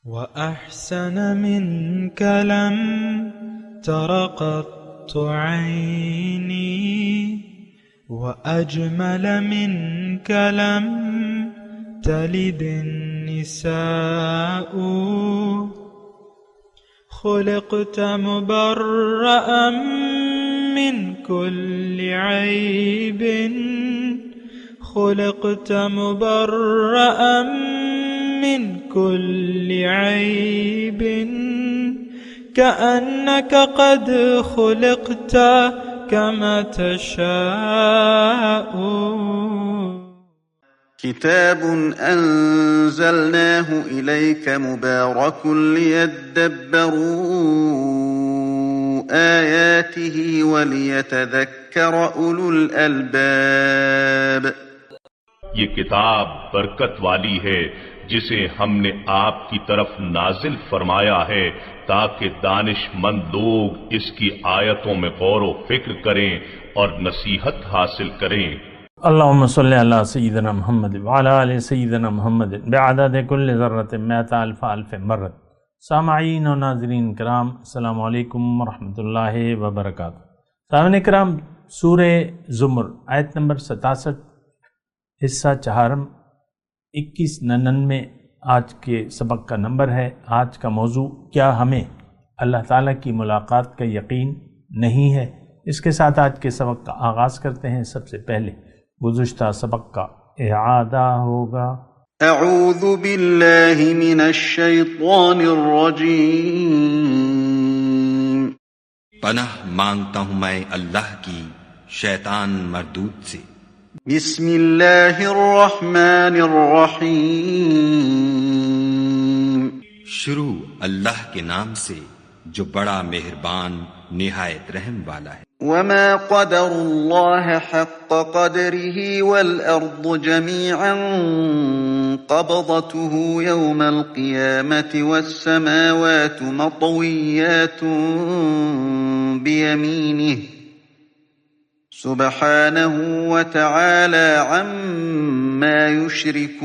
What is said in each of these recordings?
وأحسن منك لم تر قط عيني وأجمل منك لم تلد النساء خلقت مبرأ من كل عيب خلقت مبرأ من كل عيب كأنك قد خلقت كما تشاء. كتاب أنزلناه إليك مبارك ليدبروا آياته وليتذكر أولو الألباب. یہ کتاب برکت والی ہے جسے ہم نے آپ کی طرف نازل فرمایا ہے تاکہ دانش مند لوگ اس کی آیتوں میں غور و فکر کریں اور نصیحت حاصل کریں. اللہم صلی علی سیدنا محمد وعلی آل سیدنا محمد بعدد کل ذرۃ مئۃ الف الف مرت. سامعین و ناظرین کرام، السلام علیکم ورحمۃ اللہ وبرکاتہ. سامعین کرام، سورہ زمر آیت نمبر 67 حصہ چہارم 2199 آج کے سبق کا نمبر ہے. آج کا موضوع کیا ہمیں اللہ تعالیٰ کی ملاقات کا یقین نہیں ہے؟ اس کے ساتھ آج کے سبق کا آغاز کرتے ہیں. سب سے پہلے گزشتہ سبق کا اعادہ ہوگا. اعوذ باللہ من الشیطان الرجیم. پناہ مانگتا ہوں میں اللہ کی شیطان مردود سے. بسم اللہ الرحمن الرحیم. شروع اللہ کے نام سے جو بڑا مہربان نہایت رحم والا ہے. وما قدر اللہ حق قدره والارض جميعا قبضته يوم القيامة والسماوات مطويات بيمينه سبحانه وتعالى عما يشركون.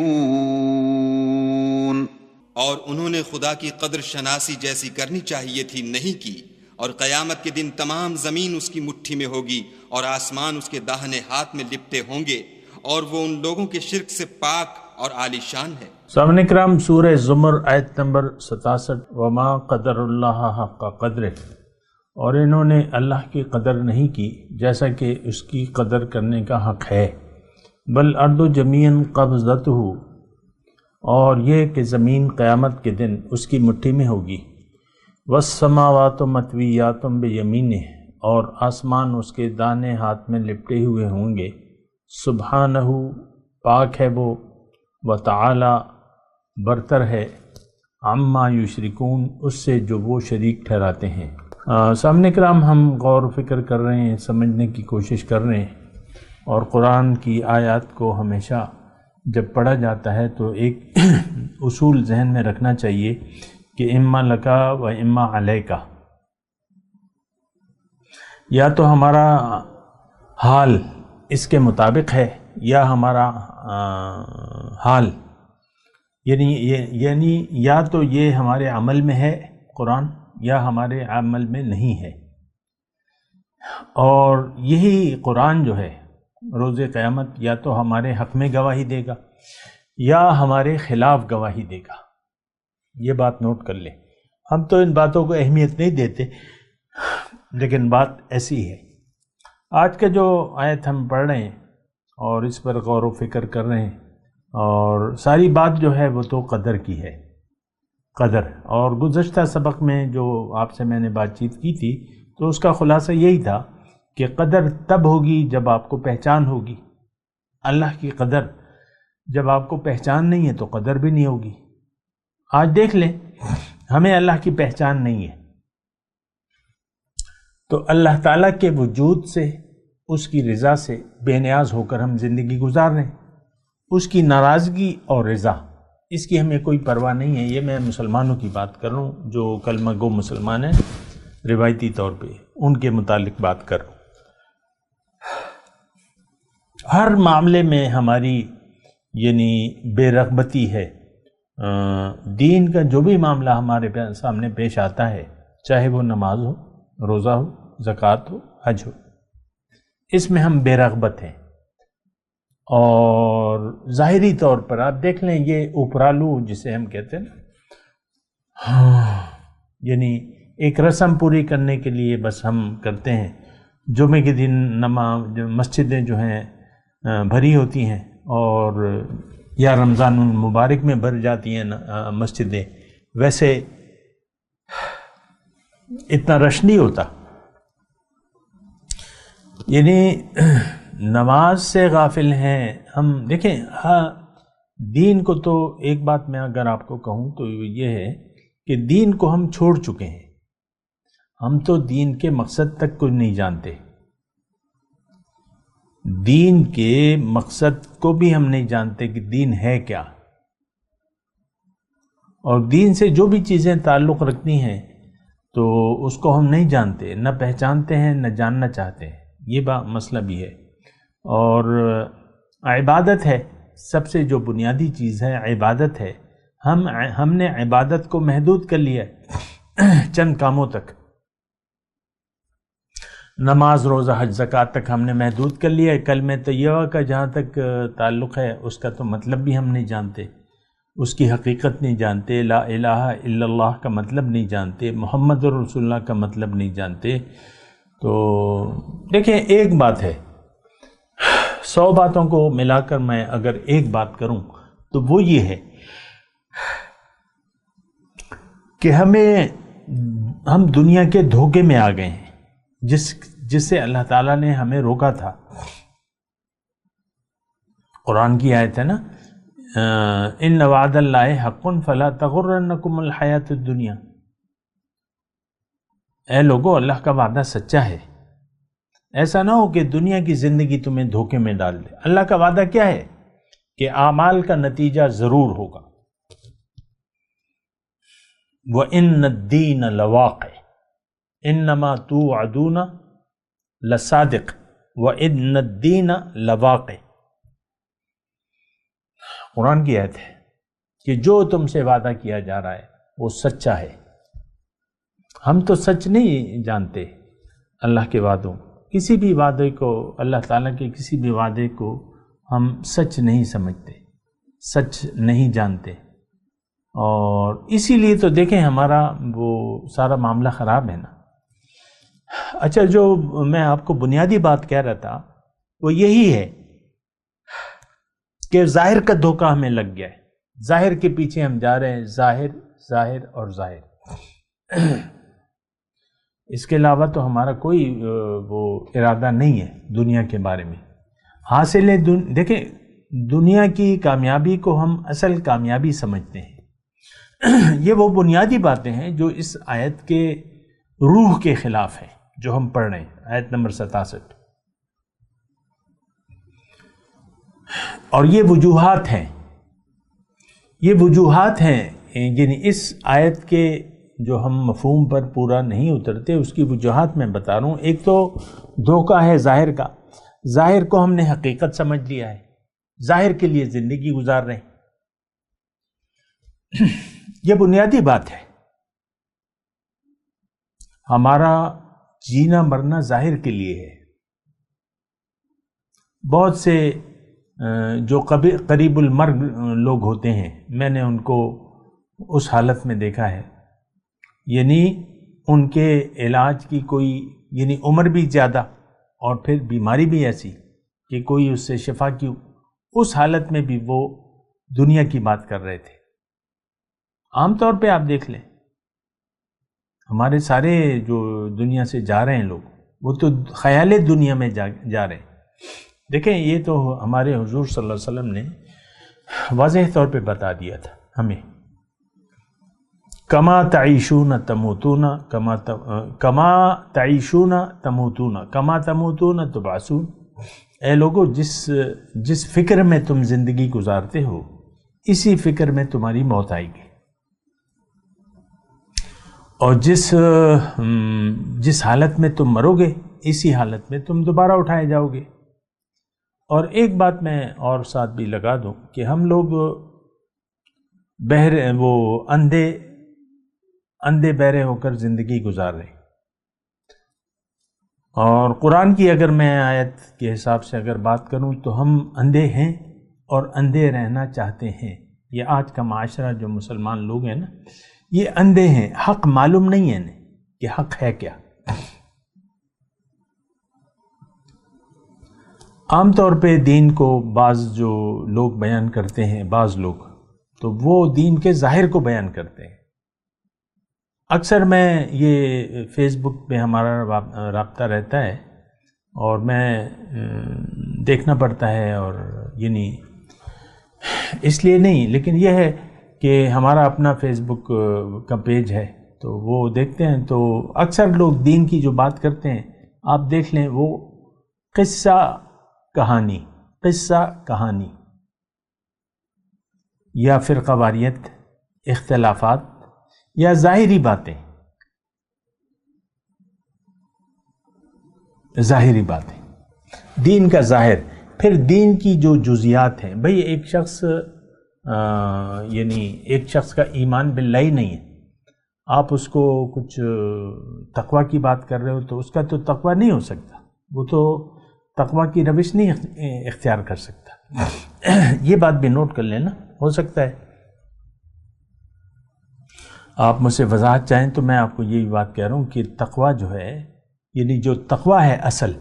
اور انہوں نے خدا کی قدر شناسی جیسی کرنی چاہیے تھی، نہیں کی. اور قیامت کے دن تمام زمین اس کی مٹھی میں ہوگی اور آسمان اس کے داہنے ہاتھ میں لپٹے ہوں گے، اور وہ ان لوگوں کے شرک سے پاک اور عالی شان ہے. سامعین کرام، سورہ زمر آیت نمبر 67 وما قدر اللہ حق قدرہ، اور انہوں نے اللہ کی قدر نہیں کی جیسا کہ اس کی قدر کرنے کا حق ہے. بل ارض جمیعا قبضتہ، اور یہ کہ زمین قیامت کے دن اس کی مٹھی میں ہوگی. والسماوات مطویات بیمینہ، اور آسمان اس کے دانے ہاتھ میں لپٹے ہوئے ہوں گے. سبحانہ، پاک ہے وہ، وتعالی، برتر ہے، عما یشرکون، اس سے جو وہ شریک ٹھہراتے ہیں. سامنے کرام، ہم غور و فکر کر رہے ہیں، سمجھنے کی کوشش کر رہے ہیں، اور قرآن کی آیات کو ہمیشہ جب پڑھا جاتا ہے تو ایک اصول ذہن میں رکھنا چاہیے کہ اما لکا و اما علیکا. یا تو ہمارا حال اس کے مطابق ہے یا ہمارا حال یعنی یا تو یہ ہمارے عمل میں ہے قرآن یا ہمارے عمل میں نہیں ہے. اور یہی قرآن جو ہے روز قیامت یا تو ہمارے حق میں گواہی دے گا یا ہمارے خلاف گواہی دے گا. یہ بات نوٹ کر لیں. ہم تو ان باتوں کو اہمیت نہیں دیتے، لیکن بات ایسی ہے. آج کا جو آیت ہم پڑھ رہے ہیں اور اس پر غور و فکر کر رہے ہیں، اور ساری بات جو ہے وہ تو قدر کی ہے، قدر. اور گزشتہ سبق میں جو آپ سے میں نے بات چیت کی تھی تو اس کا خلاصہ یہی تھا کہ قدر تب ہوگی جب آپ کو پہچان ہوگی. اللہ کی قدر جب آپ کو پہچان نہیں ہے تو قدر بھی نہیں ہوگی. آج دیکھ لیں، ہمیں اللہ کی پہچان نہیں ہے تو اللہ تعالیٰ کے وجود سے، اس کی رضا سے بے نیاز ہو کر ہم زندگی گزار رہے ہیں. اس کی ناراضگی اور رضا، اس کی ہمیں کوئی پرواہ نہیں ہے. یہ میں مسلمانوں کی بات کر رہا ہوں جو کلمہ گو مسلمان ہیں، روایتی طور پہ ان کے متعلق بات کر رہا ہوں. ہر معاملے میں ہماری بے رغبتی ہے دین کا جو بھی معاملہ ہمارے سامنے پیش آتا ہے، چاہے وہ نماز ہو، روزہ ہو، زکوٰۃ ہو، حج ہو، اس میں ہم بے رغبت ہیں۔ اور ظاہری طور پر آپ دیکھ لیں، یہ اوپرالو جسے ہم کہتے ہیں نا، یعنی ایک رسم پوری کرنے کے لیے بس ہم کرتے ہیں۔ جمعے کے دن نماز مسجدیں جو ہیں بھری ہوتی ہیں، اور یا رمضان المبارک میں بھر جاتی ہیں مسجدیں، ویسے اتنا رش نہیں ہوتا۔ یعنی نماز سے غافل ہیں ہم۔ دیکھیں دین کو تو ایک بات میں اگر آپ کو کہوں تو یہ ہے کہ دین کو ہم چھوڑ چکے ہیں، ہم تو دین کے مقصد تک کچھ نہیں جانتے، دین کے مقصد کو بھی ہم نہیں جانتے کہ دین ہے کیا، اور دین سے جو بھی چیزیں تعلق رکھتی ہیں تو اس کو ہم نہیں جانتے، نہ پہچانتے ہیں، نہ جاننا چاہتے ہیں۔ یہ مسئلہ بھی ہے۔ اور عبادت ہے، سب سے جو بنیادی چیز ہے عبادت ہے۔ ہم نے عبادت کو محدود کر لیا ہے چند کاموں تک، نماز، روزہ، حج، زکوٰۃ تک ہم نے محدود کر لیا ہے۔ کلمہ طیبہ کا جہاں تک تعلق ہے اس کا تو مطلب بھی ہم نہیں جانتے، اس کی حقیقت نہیں جانتے، لا الہ الا اللہ کا مطلب نہیں جانتے، محمد رسول اللہ کا مطلب نہیں جانتے۔ تو دیکھیں ایک بات ہے، 100 باتوں کو ملا کر میں اگر ایک بات کروں تو وہ یہ ہے کہ ہم دنیا کے دھوکے میں آ گئے ہیں جس سے اللہ تعالیٰ نے ہمیں روکا تھا۔ قرآن کی آیت ہے نا، ان وعد اللہ حق فلا تغرنکم الحیات الدنیا، اے لوگو اللہ کا وعدہ سچا ہے، ایسا نہ ہو کہ دنیا کی زندگی تمہیں دھوکے میں ڈال دے۔ اللہ کا وعدہ کیا ہے کہ اعمال کا نتیجہ ضرور ہوگا۔ وَإِنَّ الدِّينَ لَوَاقِعٌ إِنَّمَا تُوعَدُونَ لَصَادِقٌ وَإِنَّ الدِّينَ لَوَاقِعٌ، قرآن کی آیت ہے کہ جو تم سے وعدہ کیا جا رہا ہے وہ سچا ہے۔ ہم تو سچ نہیں جانتے اللہ کے وعدوں، کسی بھی وعدے کو، اللہ تعالیٰ کے کسی بھی وعدے کو ہم سچ نہیں سمجھتے، سچ نہیں جانتے، اور اسی لیے تو دیکھیں ہمارا وہ سارا معاملہ خراب ہے نا۔ اچھا، جو میں آپ کو بنیادی بات کہہ رہا تھا وہ یہی ہے کہ ظاہر کا دھوکہ ہمیں لگ گیا ہے، ظاہر کے پیچھے ہم جا رہے ہیں، ظاہر اور ظاہر، اس کے علاوہ تو ہمارا کوئی وہ ارادہ نہیں ہے دنیا کے بارے میں۔ حاصل ہے دیکھیں دنیا کی کامیابی کو ہم اصل کامیابی سمجھتے ہیں۔ یہ وہ بنیادی باتیں ہیں جو اس آیت کے روح کے خلاف ہیں جو ہم پڑھ رہے ہیں، آیت نمبر 67۔ اور یہ وجوہات ہیں، یعنی اس آیت کے جو ہم مفہوم پر پورا نہیں اترتے اس کی وجوہات میں بتا رہا ہوں۔ ایک تو دھوکہ ہے ظاہر کا، ظاہر کو ہم نے حقیقت سمجھ لیا ہے، ظاہر کے لیے زندگی گزار رہے ہیں، یہ بنیادی بات ہے۔ ہمارا جینا مرنا ظاہر کے لیے ہے۔ بہت سے جو قریب المرگ لوگ ہوتے ہیں، میں نے ان کو اس حالت میں دیکھا ہے، یعنی ان کے علاج کی کوئی، یعنی عمر بھی زیادہ اور پھر بیماری بھی ایسی کہ کوئی اس سے شفا کی، اس حالت میں بھی وہ دنیا کی بات کر رہے تھے۔ عام طور پہ آپ دیکھ لیں ہمارے سارے جو دنیا سے جا رہے ہیں لوگ، وہ تو خیال دنیا میں جا رہے ہیں۔ دیکھیں یہ تو ہمارے حضور صلی اللہ علیہ وسلم نے واضح طور پہ بتا دیا تھا ہمیں، کما تعیشون تموتون کما تعیشون تموتون کما تموتون تبعثون، اے لوگو جس فکر میں تم زندگی گزارتے ہو اسی فکر میں تمہاری موت آئے گی، اور جس حالت میں تم مرو گے اسی حالت میں تم دوبارہ اٹھائے جاؤ گے۔ اور ایک بات میں اور ساتھ بھی لگا دوں کہ ہم لوگ وہ اندھے بہرے ہو کر زندگی گزار رہے ہیں۔ اور قرآن کی اگر میں آیت کے حساب سے اگر بات کروں تو ہم اندھے ہیں اور اندھے رہنا چاہتے ہیں۔ یہ آج کا معاشرہ جو مسلمان لوگ ہیں نا، یہ اندھے ہیں، حق معلوم نہیں ہے انہیں کہ حق ہے کیا۔ عام طور پہ دین کو بعض جو لوگ بیان کرتے ہیں، بعض لوگ تو وہ دین کے ظاہر کو بیان کرتے ہیں۔ اکثر میں یہ فیس بک پہ ہمارا رابطہ رہتا ہے اور میں دیکھنا پڑتا ہے، اور یعنی اس لیے نہیں، لیکن یہ ہے کہ ہمارا اپنا فیس بک کا پیج ہے تو وہ دیکھتے ہیں، تو اکثر لوگ دین کی جو بات کرتے ہیں آپ دیکھ لیں، وہ قصہ کہانی یا فرقہ واریت، اختلافات یا ظاہری باتیں، دین کا ظاہر۔ پھر دین کی جو جزیات ہیں، بھئی ایک شخص ایک شخص کا ایمان باللہ ہی نہیں ہے، آپ اس کو کچھ تقوی کی بات کر رہے ہو تو اس کا تو تقوی نہیں ہو سکتا، وہ تو تقوی کی روش نہیں اختیار کر سکتا۔ یہ بات بھی نوٹ کر لینا، ہو سکتا ہے آپ مجھ سے وضاحت چاہیں تو میں آپ کو یہی بات کہہ رہا ہوں کہ تقوی جو ہے، یعنی جو تقوی ہے اصل،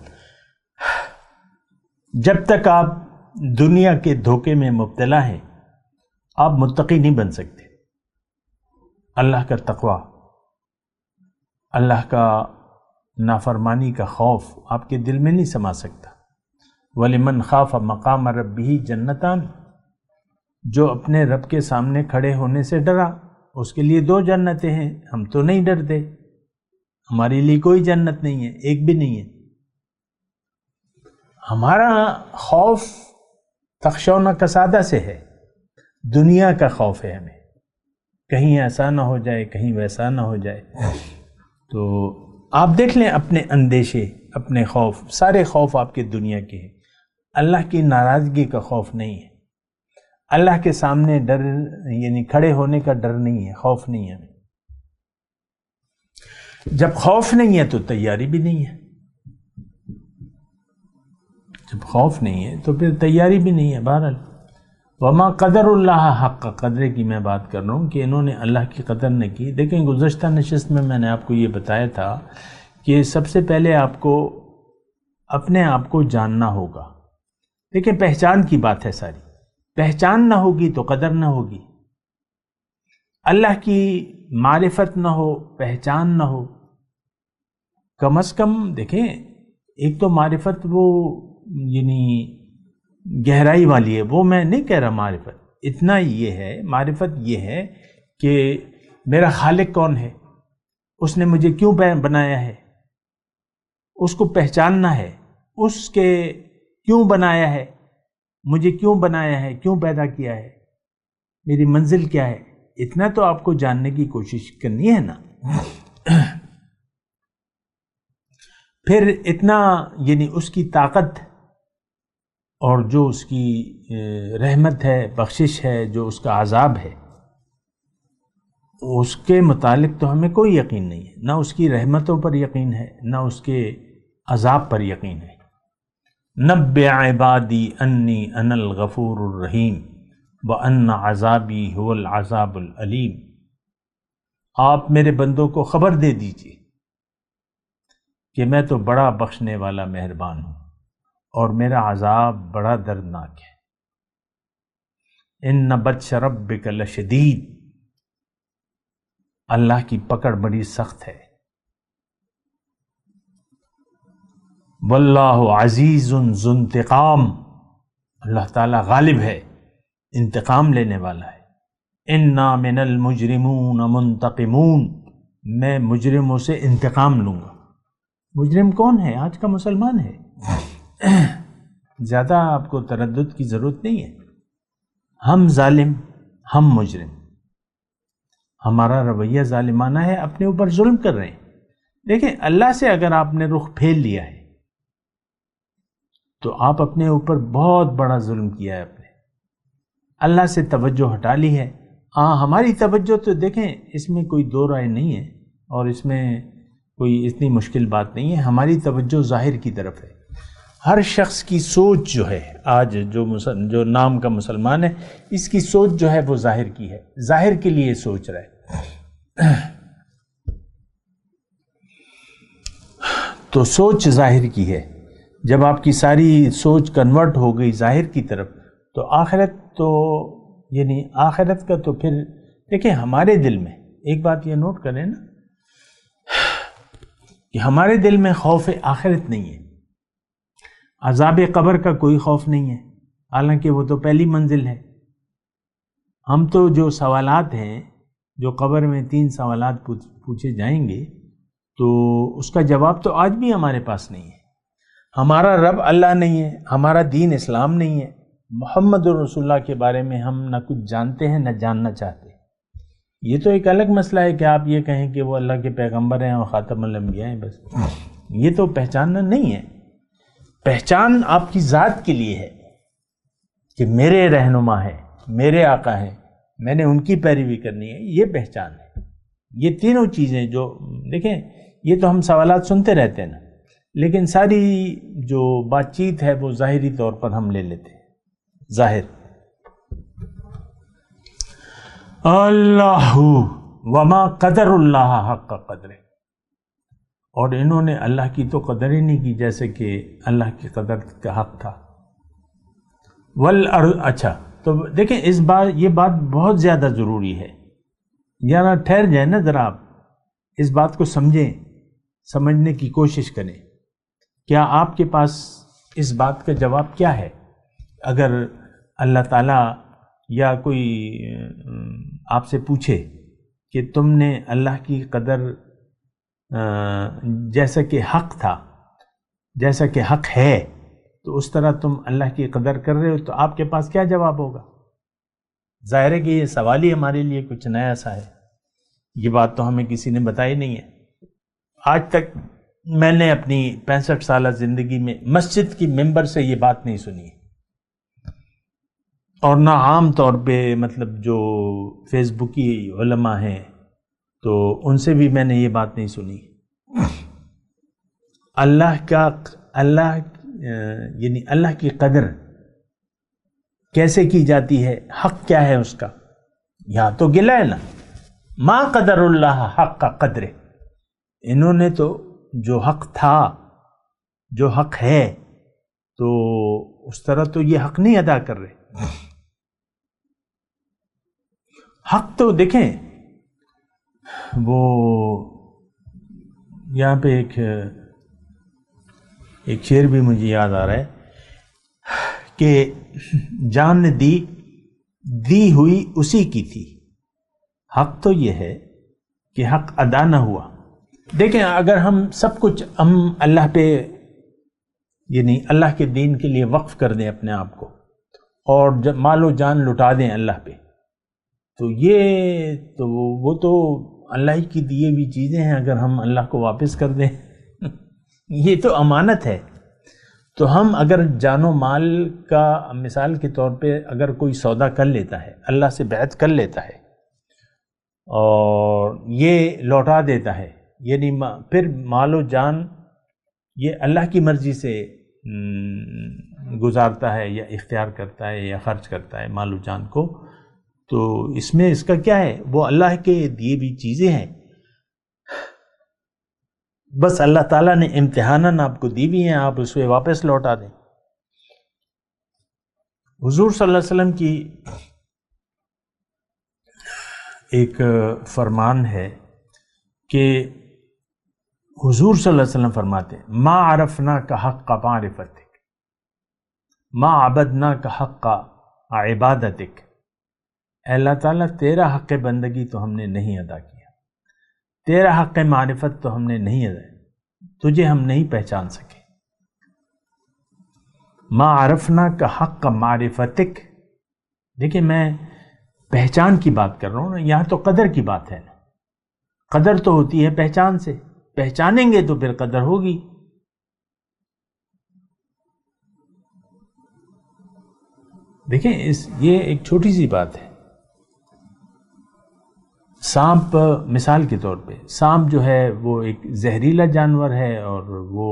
جب تک آپ دنیا کے دھوکے میں مبتلا ہیں آپ متقی نہیں بن سکتے۔ اللہ کا تقوی، اللہ کا نافرمانی کا خوف آپ کے دل میں نہیں سما سکتا۔ وَلِمَنْ خَافَ مَقَامَ رَبِّهِ جَنَّتَانِ، جو اپنے رب کے سامنے کھڑے ہونے سے ڈرا اس کے لیے 2 جنتیں ہیں۔ ہم تو نہیں ڈرتے، ہمارے لیے کوئی جنت نہیں ہے، ایک بھی نہیں ہے۔ ہمارا خوف تخشون کسادہ سے ہے، دنیا کا خوف ہے ہمیں، کہیں ایسا نہ ہو جائے، کہیں ویسا نہ ہو جائے۔ تو آپ دیکھ لیں اپنے اندیشے، اپنے خوف، سارے خوف آپ کے دنیا کے ہیں، اللہ کی ناراضگی کا خوف نہیں ہے، اللہ کے سامنے ڈر یعنی کھڑے ہونے کا ڈر نہیں ہے، خوف نہیں ہے ہمیں۔ جب خوف نہیں ہے تو تیاری بھی نہیں ہے، جب خوف نہیں ہے تو پھر تیاری بھی نہیں ہے۔ بہرحال وما قدر اللہ حق قدرے کی میں بات کر رہا ہوں کہ انہوں نے اللہ کی قدر نہ کی۔ دیکھیں گزشتہ نشست میں نے آپ کو یہ بتایا تھا کہ سب سے پہلے آپ کو اپنے آپ کو جاننا ہوگا۔ دیکھیں پہچان کی بات ہے ساری، پہچان نہ ہوگی تو قدر نہ ہوگی۔ اللہ کی معرفت نہ ہو، پہچان نہ ہو، کم از کم دیکھیں ایک تو معرفت وہ یعنی گہرائی والی ہے، وہ میں نہیں کہہ رہا معرفت، اتنا یہ ہے، معرفت یہ ہے کہ میرا خالق کون ہے، اس نے مجھے کیوں بنایا ہے، اس کو پہچاننا ہے، اس کے کیوں بنایا ہے، مجھے کیوں بنایا ہے، کیوں پیدا کیا ہے، میری منزل کیا ہے، اتنا تو آپ کو جاننے کی کوشش کرنی ہے نا۔ پھر اتنا یعنی اس کی طاقت اور جو اس کی رحمت ہے، بخشش ہے، جو اس کا عذاب ہے، اس کے متعلق تو ہمیں کوئی یقین نہیں ہے، نہ اس کی رحمتوں پر یقین ہے، نہ اس کے عذاب پر یقین ہے۔ نبئ عبادی انی انا الغفور الرحیم وان عذابی هو العذاب العلیم۔ آپ میرے بندوں کو خبر دے دیجئے کہ میں تو بڑا بخشنے والا مہربان ہوں اور میرا عذاب بڑا دردناک ہے۔ ان بطش ربک لشدید، اللہ کی پکڑ بڑی سخت ہے۔ واللہ عزیز ذو انتقام، اللہ تعالی غالب ہے، انتقام لینے والا ہے۔ انا من المجرمون منتقمون، میں مجرموں سے انتقام لوں گا۔ مجرم کون ہے؟ آج کا مسلمان ہے۔ زیادہ آپ کو تردد کی ضرورت نہیں ہے، ہم ظالم، ہم مجرم، ہمارا رویہ ظالمانہ ہے، اپنے اوپر ظلم کر رہے ہیں۔ دیکھیں اللہ سے اگر آپ نے رخ پھیر لیا ہے تو آپ اپنے اوپر بہت بڑا ظلم کیا ہے، اپنے اللہ سے توجہ ہٹا لی ہے، ہماری توجہ تو دیکھیں اس میں کوئی دو رائے نہیں ہے اور اس میں کوئی اتنی مشکل بات نہیں ہے. ہماری توجہ ظاہر کی طرف ہے. ہر شخص کی سوچ جو ہے آج جو نام کا مسلمان ہے اس کی سوچ جو ہے وہ ظاہر کی ہے, ظاہر کے لیے سوچ رہا ہے. تو سوچ ظاہر کی ہے. جب آپ کی ساری سوچ کنورٹ ہو گئی ظاہر کی طرف تو آخرت کا تو پھر دیکھیں ہمارے دل میں ایک بات یہ نوٹ کریں نا کہ ہمارے دل میں خوف آخرت نہیں ہے. عذاب قبر کا کوئی خوف نہیں ہے, حالانکہ وہ تو پہلی منزل ہے. ہم تو جو سوالات ہیں, جو قبر میں 3 سوالات پوچھے جائیں گے تو اس کا جواب تو آج بھی ہمارے پاس نہیں ہے. ہمارا رب اللہ نہیں ہے, ہمارا دین اسلام نہیں ہے, محمد رسول اللہ کے بارے میں ہم نہ کچھ جانتے ہیں نہ جاننا چاہتے. یہ تو ایک الگ مسئلہ ہے کہ آپ یہ کہیں کہ وہ اللہ کے پیغمبر ہیں اور خاتم الانبیاء ہیں, بس یہ تو پہچاننا نہیں ہے. پہچان آپ کی ذات کے لیے ہے کہ میرے رہنما ہے, میرے آقا ہیں, میں نے ان کی پیروی کرنی ہے, یہ پہچان ہے. یہ تینوں چیزیں جو دیکھیں یہ تو ہم سوالات سنتے رہتے ہیں نا, لیکن ساری جو بات چیت ہے وہ ظاہری طور پر ہم لے لیتے ہیں. ظاہر اللہ وما قدر اللہ حق قدر, اور انہوں نے اللہ کی تو قدر ہی نہیں کی جیسے کہ اللہ کی قدر کا حق تھا. والارض, اچھا تو دیکھیں یہ بات بہت زیادہ ضروری ہے. ذرا ٹھہر جائیں نا, ذرا آپ اس بات کو سمجھیں, سمجھنے کی کوشش کریں. کیا آپ کے پاس اس بات کا جواب کیا ہے؟ اگر اللہ تعالیٰ یا کوئی آپ سے پوچھے کہ تم نے اللہ کی قدر جیسا کہ حق تھا, جیسا کہ حق ہے, تو اس طرح تم اللہ کی قدر کر رہے ہو, تو آپ کے پاس کیا جواب ہوگا؟ ظاہر ہے کہ یہ سوال ہی ہمارے لیے کچھ نیا سا ہے. یہ بات تو ہمیں کسی نے بتائی نہیں ہے. آج تک میں نے اپنی 65 سالہ زندگی میں مسجد کی ممبر سے یہ بات نہیں سنی, اور نہ عام طور پہ مطلب جو فیس بکی علماء ہیں تو ان سے بھی میں نے یہ بات نہیں سنی. اللہ کی قدر کیسے کی جاتی ہے, حق کیا ہے اس کا, یہاں تو گلا ہے نا. ما قدر اللہ حق کا قدر, انہوں نے تو جو حق تھا, جو حق ہے, تو اس طرح تو یہ حق نہیں ادا کر رہے. حق تو دیکھیں وہ یہاں پہ ایک شعر بھی مجھے یاد آ رہا ہے کہ جان دی ہوئی اسی کی تھی. حق تو یہ ہے کہ حق ادا نہ ہوا. دیکھیں اگر ہم سب کچھ ہم اللہ پہ یعنی اللہ کے دین کے لیے وقف کر دیں اپنے آپ کو, اور جب مال و جان لٹا دیں اللہ پہ, تو وہ تو اللہ کی دی ہوئی چیزیں ہیں. اگر ہم اللہ کو واپس کر دیں یہ تو امانت ہے. تو ہم اگر جان و مال کا مثال کے طور پہ اگر کوئی سودا کر لیتا ہے, اللہ سے بیعت کر لیتا ہے اور یہ لوٹا دیتا ہے, یعنی پھر مال و جان یہ اللہ کی مرضی سے گزارتا ہے یا اختیار کرتا ہے یا خرچ کرتا ہے مال و جان کو, تو اس میں اس کا کیا ہے؟ وہ اللہ کے دیے بھی چیزیں ہیں, بس اللہ تعالیٰ نے امتحاناً آپ کو دی بھی ہیں, آپ اسے واپس لوٹا دیں. حضور صلی اللہ علیہ وسلم کی ایک فرمان ہے کہ حضور صلی اللہ علیہ وسلم فرماتے ہیں ما عرفنا کا حق کا معرفتک, ما عبدنا کا حق کا عبادتک. اے اللہ تعالیٰ تیرا حق بندگی تو ہم نے نہیں ادا کیا, تیرا حق معرفت تو ہم نے نہیں ادا, تجھے ہم نہیں پہچان سکے. ما عرفنا کا حق کا معرفتک. دیکھیں میں پہچان کی بات کر رہا ہوں نا, یہاں تو قدر کی بات ہے نا. قدر تو ہوتی ہے پہچان سے, پہچانیں گے تو پھر قدر ہوگی. دیکھیں یہ ایک چھوٹی سی بات ہے. سانپ مثال کے طور پہ، سانپ جو ہے وہ ایک زہریلا جانور ہے، اور وہ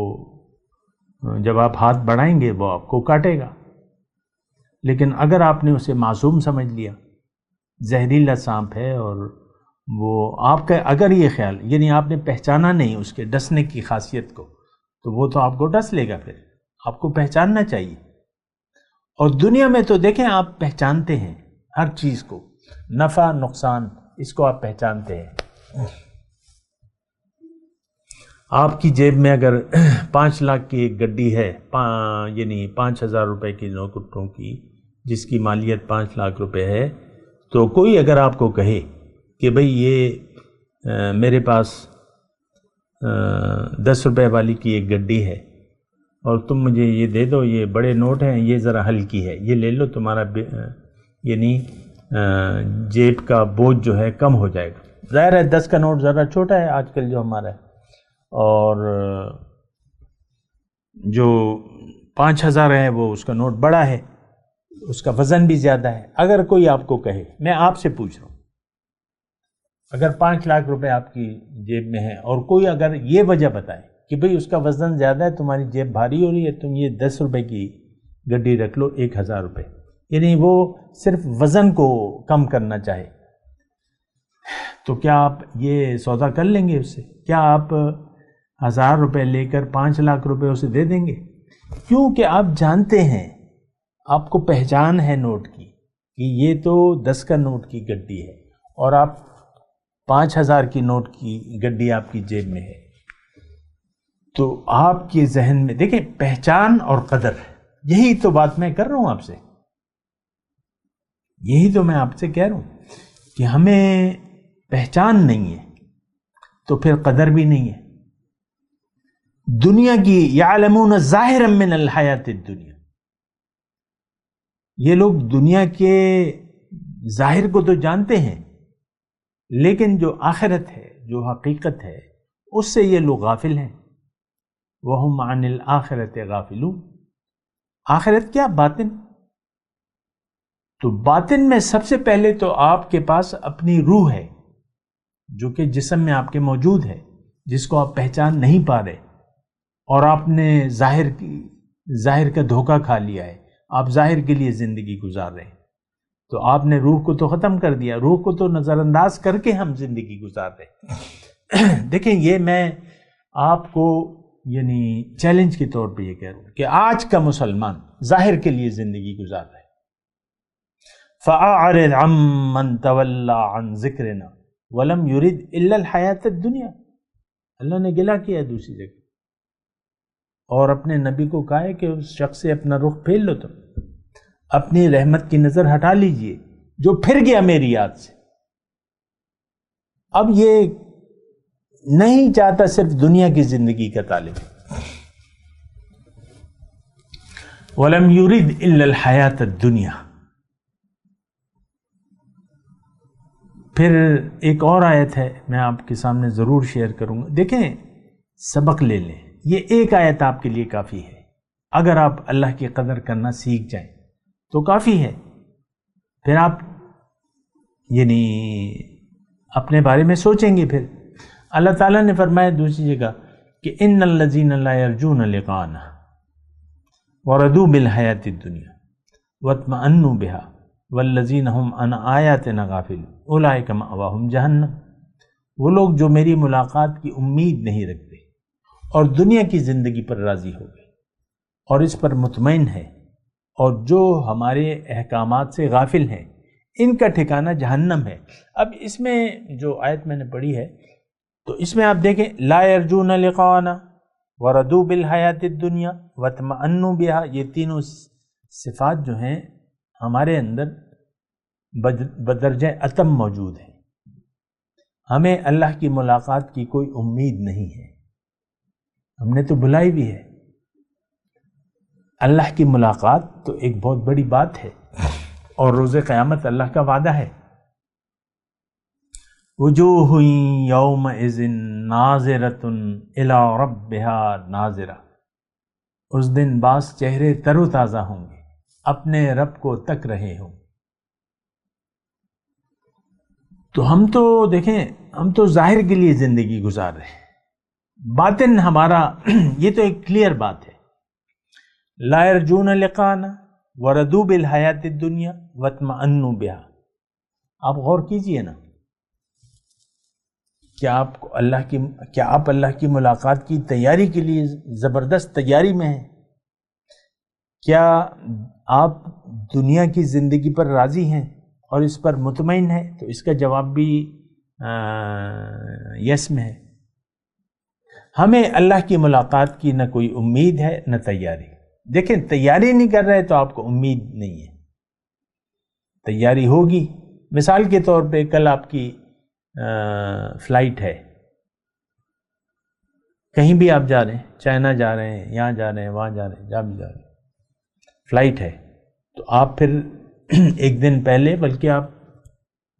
جب آپ ہاتھ بڑھائیں گے وہ آپ کو کاٹے گا. لیکن اگر آپ نے اسے معصوم سمجھ لیا، زہریلا سانپ ہے، اور وہ آپ کا اگر یہ خیال، یعنی آپ نے پہچانا نہیں اس کے ڈسنے کی خاصیت کو، تو وہ تو آپ کو ڈس لے گا. پھر آپ کو پہچاننا چاہیے. اور دنیا میں تو دیکھیں آپ پہچانتے ہیں ہر چیز کو، نفع نقصان اس کو آپ پہچانتے ہیں. آپ کی جیب میں اگر 5 لاکھ کی ایک گڈی ہے، یعنی 5,000 روپے کی نوٹوں کی، جس کی مالیت 5 لاکھ روپے ہے، تو کوئی اگر آپ کو کہے کہ بھئی یہ میرے پاس 10 روپے والی کی ایک گڈی ہے اور تم مجھے یہ دے دو، یہ بڑے نوٹ ہیں، یہ ذرا ہلکی ہے، یہ لے لو، تمہارا یعنی جیب کا بوجھ جو ہے کم ہو جائے گا. ظاہر ہے 10 کا نوٹ ذرا چھوٹا ہے آج کل جو ہمارا ہے، اور جو 5,000 ہے وہ اس کا نوٹ بڑا ہے، اس کا وزن بھی زیادہ ہے. اگر کوئی آپ کو کہے، میں آپ سے پوچھ رہا ہوں، اگر 5 لاکھ روپے آپ کی جیب میں ہے اور کوئی اگر یہ وجہ بتائے کہ بھئی اس کا وزن زیادہ ہے، تمہاری جیب بھاری ہو رہی ہے، تم یہ 10 روپے کی گڈی رکھ لو 1,000 روپے، یعنی وہ صرف وزن کو کم کرنا چاہے، تو کیا آپ یہ سودا کر لیں گے اس سے؟ کیا آپ 1,000 روپے لے کر 5 لاکھ روپے اسے دے دیں گے؟ کیونکہ آپ جانتے ہیں، آپ کو پہچان ہے نوٹ کی کہ یہ تو 10 کا نوٹ کی گڈی ہے، اور آپ 5,000 کی نوٹ کی گڈی آپ کی جیب میں ہے. تو آپ کے ذہن میں دیکھیں پہچان اور قدر، یہی تو بات میں کر رہا ہوں آپ سے، یہی تو میں آپ سے کہہ رہا ہوں کہ ہمیں پہچان نہیں ہے تو پھر قدر بھی نہیں ہے. دنیا کی یعلمون ظاہرا من الحیات الدنیا، یہ لوگ دنیا کے ظاہر کو تو جانتے ہیں، لیکن جو آخرت ہے، جو حقیقت ہے، اس سے یہ لوگ غافل ہیں. وَهُمْ عَنِ الْآخِرَةِ غَافِلُونَ. آخرت کیا؟ باطن. تو باطن میں سب سے پہلے تو آپ کے پاس اپنی روح ہے، جو کہ جسم میں آپ کے موجود ہے، جس کو آپ پہچان نہیں پا رہے، اور آپ نے ظاہر کا دھوکہ کھا لیا ہے. آپ ظاہر کے لیے زندگی گزار رہے ہیں، تو آپ نے روح کو تو ختم کر دیا، روح کو تو نظر انداز کر کے ہم زندگی گزار رہے ہیں. دیکھیں یہ میں آپ کو یعنی چیلنج کے طور پہ یہ کہہ رہا ہوں کہ آج کا مسلمان ظاہر کے لیے زندگی گزار رہا ہے. فَأَعْرِضْ عَمَّنْ تَوَلَّى عَنْ ذِكْرِنَا وَلَمْ يُرِدْ إِلَّا الْحَيَاةَ الدُّنْيَا. اللہ نے گلہ کیا ہے دوسری جگہ، اور اپنے نبی کو کہا ہے کہ اس شخص سے اپنا رخ پھیر لو، تم اپنی رحمت کی نظر ہٹا لیجئے جو پھر گیا میری یاد سے. اب یہ نہیں چاہتا صرف دنیا کی زندگی کا طالب، وَلَمْ يُرِدْ إِلَّا الْحَيَاةَ الدُّنْيَا. پھر ایک اور آیت ہے، میں آپ کے سامنے ضرور شیئر کروں گا. دیکھیں سبق لے لیں، یہ ایک آیت آپ کے لیے کافی ہے. اگر آپ اللہ کی قدر کرنا سیکھ جائیں تو کافی ہے. پھر آپ یعنی اپنے بارے میں سوچیں گے. پھر اللہ تعالیٰ نے فرمایا دوسری جگہ کہ ان الذین لا یرجون لقاءنا ورضوا بالحیاۃ الدنیا واطمأنوا بها والذین هم عن آیاتنا غافلون اولئک مأواہم جہنم. وہ لوگ جو میری ملاقات کی امید نہیں رکھتے اور دنیا کی زندگی پر راضی ہو گئے اور اس پر مطمئن ہے، اور جو ہمارے احکامات سے غافل ہیں، ان کا ٹھکانہ جہنم ہے. اب اس میں جو آیت میں نے پڑھی ہے تو اس میں آپ دیکھیں لا یرجون لقاءنا ورضوا بالحیاۃ الدنیا واطمأنوا بها، یہ تینوں صفات جو ہیں ہمارے اندر بدرجہ عتم موجود ہیں. ہمیں اللہ کی ملاقات کی کوئی امید نہیں ہے، ہم نے تو بلائی بھی ہے. اللہ کی ملاقات تو ایک بہت بڑی بات ہے، اور روز قیامت اللہ کا وعدہ ہے. وجوہ یومئذ ناظرۃ الی ربها ناظرہ. اس دن بعض چہرے تر و تازہ ہوں گے، اپنے رب کو تک رہے ہوں. تو ہم تو دیکھیں، ہم تو ظاہر کے لیے زندگی گزار رہے ہیں، باطن ہمارا یہ تو ایک کلیئر بات ہے، لا یرجون لقانا وردوا بالحیات الدنیا واطمأنوا بها. آپ غور کیجئے نا، کیا آپ اللہ کی ملاقات کی تیاری کے لیے زبردست تیاری میں ہیں؟ کیا آپ دنیا کی زندگی پر راضی ہیں اور اس پر مطمئن ہیں؟ تو اس کا جواب بھی یس میں ہے. ہمیں اللہ کی ملاقات کی نہ کوئی امید ہے نہ تیاری. دیکھیں، تیاری نہیں کر رہے تو آپ کو امید نہیں ہے، تیاری ہوگی. مثال کے طور پہ کل آپ کی فلائٹ ہے، کہیں بھی آپ جا رہے ہیں، چائنا جا رہے ہیں، یہاں جا رہے ہیں، وہاں جا رہے ہیں، جہاں بھی جا رہے ہیں، فلائٹ ہے، تو آپ پھر ایک دن پہلے، بلکہ آپ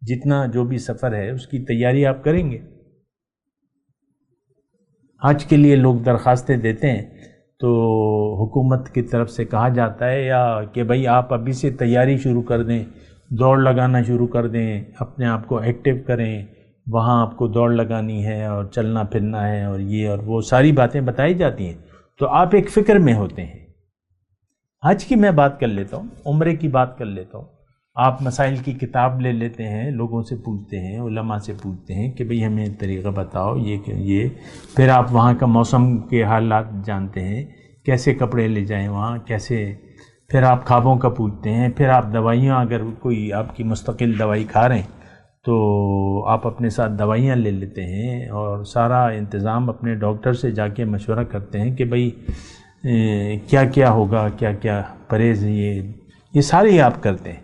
جتنا جو بھی سفر ہے اس کی تیاری آپ کریں گے. حج کے لیے لوگ درخواستیں دیتے ہیں تو حکومت کی طرف سے کہا جاتا ہے یا کہ بھئی آپ ابھی سے تیاری شروع کر دیں، دوڑ لگانا شروع کر دیں، اپنے آپ کو ایکٹیو کریں، وہاں آپ کو دوڑ لگانی ہے اور چلنا پھرنا ہے اور یہ اور وہ ساری باتیں بتائی جاتی ہیں، تو آپ ایک فکر میں ہوتے ہیں. حج کی میں بات کر لیتا ہوں، عمرے کی بات کر لیتا ہوں. آپ مسائل کی کتاب لے لیتے ہیں، لوگوں سے پوچھتے ہیں، علماء سے پوچھتے ہیں کہ بھئی ہمیں طریقہ بتاؤ یہ پھر آپ وہاں کا موسم کے حالات جانتے ہیں، کیسے کپڑے لے جائیں وہاں، کیسے، پھر آپ خوابوں کا پوچھتے ہیں، پھر آپ دوائیاں، اگر کوئی آپ کی مستقل دوائی کھا رہے ہیں تو آپ اپنے ساتھ دوائیاں لے لیتے ہیں اور سارا انتظام اپنے ڈاکٹر سے جا کے مشورہ کرتے ہیں کہ بھئی کیا کیا ہوگا، کیا کیا پرہیز، یہ ساری آپ کرتے ہیں.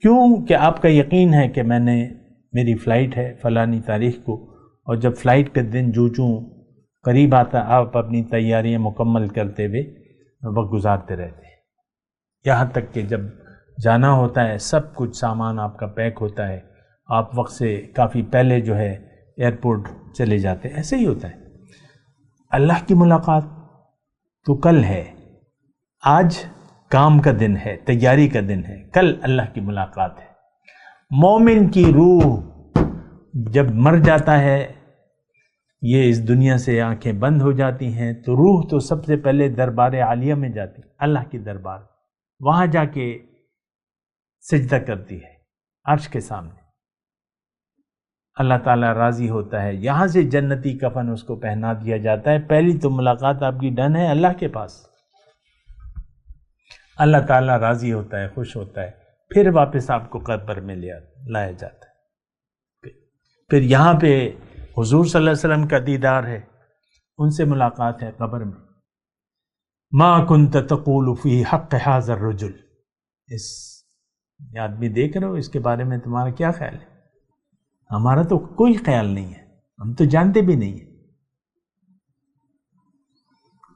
کیوں کہ آپ کا یقین ہے کہ میری فلائٹ ہے فلانی تاریخ کو، اور جب فلائٹ کا دن جو قریب آتا آپ اپنی تیاریاں مکمل کرتے ہوئے وقت گزارتے رہتے ہیں، یہاں تک کہ جب جانا ہوتا ہے سب کچھ سامان آپ کا پیک ہوتا ہے، آپ وقت سے کافی پہلے جو ہے ایئرپورٹ چلے جاتے ہیں. ایسے ہی ہوتا ہے. اللہ کی ملاقات تو کل ہے، آج کام کا دن ہے، تیاری کا دن ہے، کل اللہ کی ملاقات ہے. مومن کی روح جب مر جاتا ہے، یہ اس دنیا سے آنکھیں بند ہو جاتی ہیں، تو روح تو سب سے پہلے دربار عالیہ میں جاتی، اللہ کی دربار، وہاں جا کے سجدہ کرتی ہے عرش کے سامنے. اللہ تعالیٰ راضی ہوتا ہے، یہاں سے جنتی کفن اس کو پہنا دیا جاتا ہے. پہلی تو ملاقات آپ کی ڈن ہے اللہ کے پاس، اللہ تعالیٰ راضی ہوتا ہے، خوش ہوتا ہے، پھر واپس آپ کو قبر میں لایا جاتا ہے. پھر یہاں پہ حضور صلی اللہ علیہ وسلم کا دیدار ہے، ان سے ملاقات ہے قبر میں. ما کنت تقول فی حق ھذا الرجل، اس آدمی دیکھ رہے ہو، اس کے بارے میں تمہارا کیا خیال ہے؟ ہمارا تو کوئی خیال نہیں ہے، ہم تو جانتے بھی نہیں ہیں.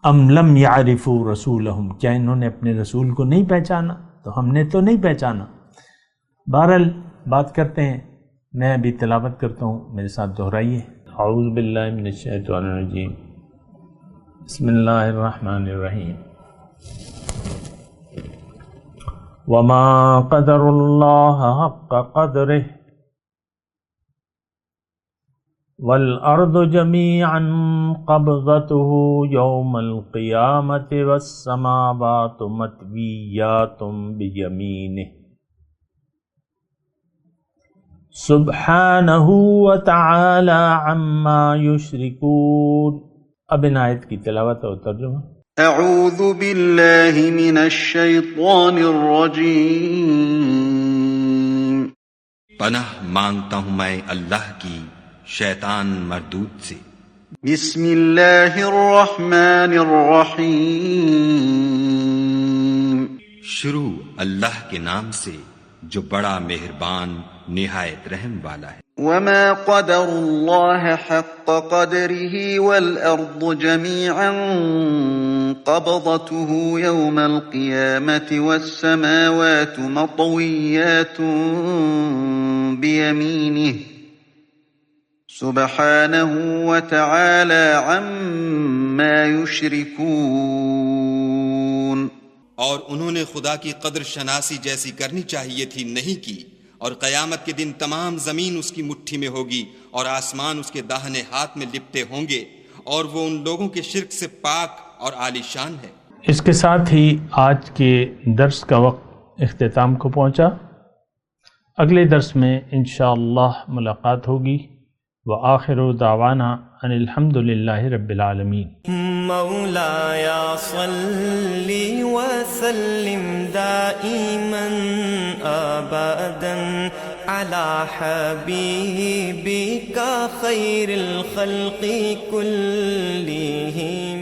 ام لم یعرفوا رسولہم، کیا انہوں نے اپنے رسول کو نہیں پہچانا؟ تو ہم نے تو نہیں پہچانا. بہرحال بات کرتے ہیں، میں ابھی تلاوت کرتا ہوں، میرے ساتھ دہرائیے. اعوذ باللہ من الشیطان الرجیم، بسم اللہ الرحمن الرحیم. وما قدر اللہ حق قدرہ والارض جميعا قبضته يوم القيامة والسماوات مطويات بيمينه سبحانه وتعالى عما يشركون. اب ان آیت کی تلاوت اور ترجمہ. اعوذ باللہ من الشیطان الرجیم. پناہ مانگتا ہوں میں اللہ کی شیطان مردود سے. بسم اللہ الرحمن الرحیم. شروع اللہ کے نام سے جو بڑا مہربان نہایت رحم والا ہے. وما قدر اللہ حق قدره والارض جميعا قبضته يوم القيامة والسماوات مطويات بيمينه سبحانه وتعالى عما يشركون. اور انہوں نے خدا کی قدر شناسی جیسی کرنی چاہیے تھی نہیں کی، اور قیامت کے دن تمام زمین اس کی مٹھی میں ہوگی اور آسمان اس کے داہنے ہاتھ میں لپٹے ہوں گے، اور وہ ان لوگوں کے شرک سے پاک اور عالی شان ہے۔ اس کے ساتھ ہی آج کے درس کا وقت اختتام کو پہنچا۔ اگلے درس میں انشاءاللہ ملاقات ہوگی۔ وآخر دعوانا ان الحمد للہ رب العالمین۔ مولاي صل وسلم دائما ابدا على حبيبك خير الخلق كلهم۔